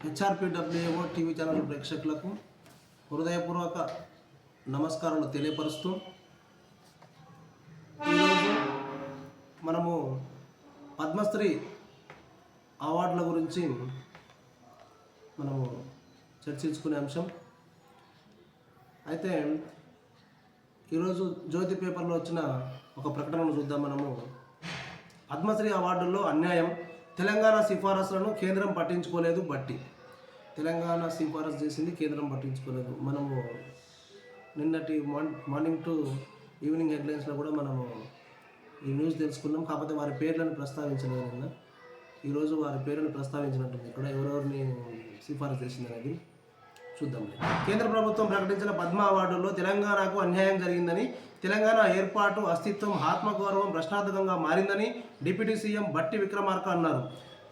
హెచ్ఆర్పిడబ్ల్యూఓ TV channel ప్రేక్షకులకు హృదయపూర్వక నమస్కారాలు తెలియపరుస్తూ ఈరోజు మనము పద్మశ్రీ అవార్డుల గురించి మనము చర్చించుకునే అంశం. అయితే ఈరోజు జ్యోతి పేపర్లో వచ్చిన ఒక ప్రకటనను చూద్దాం. మనము పద్మశ్రీ అవార్డుల్లో అన్యాయం, తెలంగాణ సిఫారసులను కేంద్రం పట్టించుకోలేదు. తెలంగాణ సిఫారసు చేసింది, కేంద్రం పట్టించుకోలేదు. మనము నిన్నటి మార్నింగ్ టు ఈవినింగ్ హెడ్లైన్స్లో కూడా మనము ఈ న్యూస్ తెలుసుకున్నాం. కాకపోతే వారి పేర్లను ప్రస్తావించలేదు. నిన్న ఈరోజు వారి పేర్లను ప్రస్తావించినట్టుంది. ఇక్కడ ఎవరెవరిని సిఫారసు చేసింది అనేది చూద్దాం. కేంద్ర ప్రభుత్వం ప్రకటించిన పద్మ అవార్డుల్లో తెలంగాణకు అన్యాయం జరిగిందని, తెలంగాణ ఏర్పాటు అస్తిత్వం ఆత్మగౌరవం ప్రశ్నార్థకంగా మారిందని డిప్యూటీ సీఎం బట్టి విక్రమార్క అన్నారు.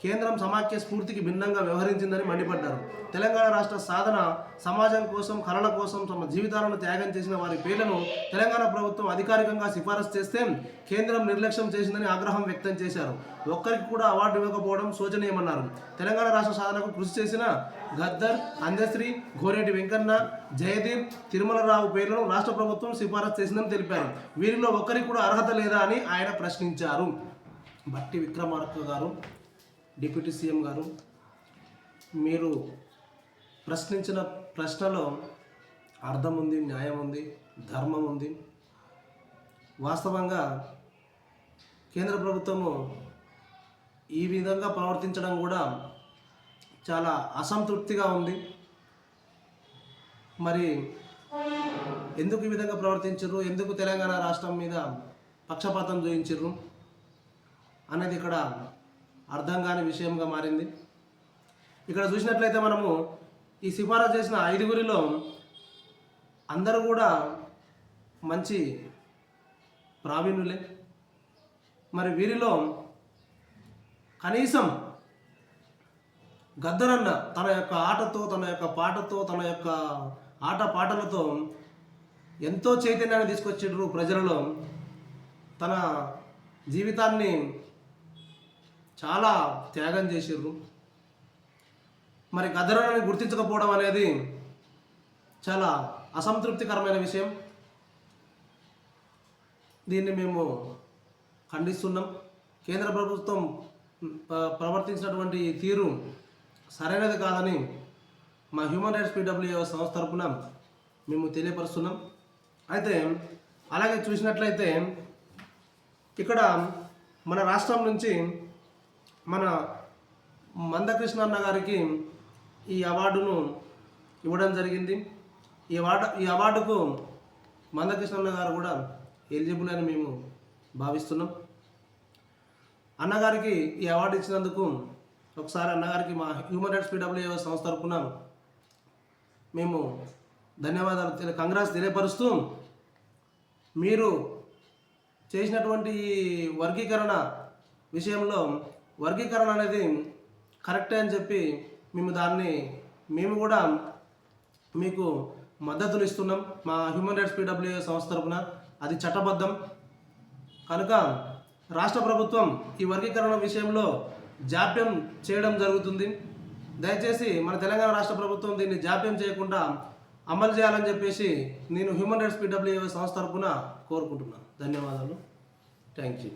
కేంద్రం సమాఖ్య స్ఫూర్తికి భిన్నంగా వ్యవహరించిందని మండిపడ్డారు. తెలంగాణ రాష్ట్ర సాధన, సమాజం కోసం, కళల కోసం తమ జీవితాలను త్యాగం చేసిన వారి పేర్లను తెలంగాణ ప్రభుత్వం అధికారికంగా సిఫారసు చేస్తే కేంద్రం నిర్లక్ష్యం చేసిందని ఆగ్రహం వ్యక్తం చేశారు. ఒక్కరికి కూడా అవార్డు ఇవ్వకపోవడం శోచనీయమన్నారు. తెలంగాణ రాష్ట్ర సాధనకు కృషి చేసిన గద్దర్, అందశ్రీ, గోరేటి వెంకన్న, జయదీప్, తిరుమలరావు పేర్లను రాష్ట్ర ప్రభుత్వం సిఫారసు చేసిందని తెలిపారు. వీరిలో ఒక్కరికి కూడా అర్హత లేదా అని ఆయన ప్రశ్నించారు. బట్టి విక్రమార్క గారు, డిప్యూటీ సీఎం గారు, మీరు ప్రశ్నించిన ప్రశ్నలో అర్థం ఉంది, న్యాయం ఉంది, ధర్మం ఉంది. వాస్తవంగా కేంద్ర ప్రభుత్వము ఈ విధంగా ప్రవర్తించడం కూడా చాలా అసంతృప్తిగా ఉంది. మరి ఎందుకు ఈ విధంగా ప్రవర్తించరు, ఎందుకు తెలంగాణ రాష్ట్రం మీద పక్షపాతం చూపించరు అనేది ఇక్కడ అర్థం కాని విషయంగా మారింది. ఇక్కడ చూసినట్లయితే మనము ఈ సిఫారసు చేసిన 5గురిలో అందరూ కూడా మంచి ప్రావీణ్యులే. మరి వీరిలో కనీసం గద్దరన్న తన యొక్క ఆటతో, తన యొక్క పాటతో, తన యొక్క ఆట పాటలతో ఎంతో చైతన్యాన్ని తీసుకొచ్చిండ్రు ప్రజలలో. తన జీవితాన్ని చాలా త్యాగం చేసిర్రు. మరి గద్దరన్నని గుర్తించకపోవడం అనేది చాలా అసంతృప్తికరమైన విషయం. దీన్ని మేము ఖండిస్తున్నాం. కేంద్ర ప్రభుత్వం ప్రవర్తించినటువంటి తీరు సరైనది కాదని మా హ్యూమన్ రైట్స్ పిడబ్ల్యూఓ సంస్థ తరఫున మేము తెలియపరుస్తున్నాం. అయితే అలాగే చూసినట్లయితే ఇక్కడ మన రాష్ట్రం నుంచి మన మందకృష్ణ అన్న గారికి ఈ అవార్డును ఇవ్వడం జరిగింది. ఈ అవార్డుకు మందకృష్ణ అన్న గారు కూడా ఎలిజిబుల్ అని మేము భావిస్తున్నాం. అన్నగారికి ఈ అవార్డు ఇచ్చినందుకు ఒకసారి అన్నగారికి మా హ్యూమన్ రైట్స్ పిడబ్ల్యూఓ సంస్థ తరఫున మేము ధన్యవాదాలు, కంగ్రాట్స్ తెలియపరుస్తూ, మీరు చేసినటువంటి వర్గీకరణ విషయంలో వర్గీకరణ అనేది కరెక్టే అని చెప్పి మేము కూడా మీకు మద్దతులు ఇస్తున్నాం. మా హ్యూమన్ రైట్స్ పిడబ్ల్యూఓ సంస్థ తరఫున అది చట్టబద్ధం కనుక రాష్ట్ర ప్రభుత్వం ఈ వర్గీకరణ విషయంలో జాప్యం చేయడం జరుగుతుంది. దయచేసి మన తెలంగాణ రాష్ట్ర ప్రభుత్వం దీన్ని జాప్యం చేయకుండా అమలు చేయాలని చెప్పేసి నేను హ్యూమన్ రైట్స్ పిడబ్ల్యూఓ సంస్థ తరఫున కోరుకుంటున్నాను. ధన్యవాదాలు. Thank you.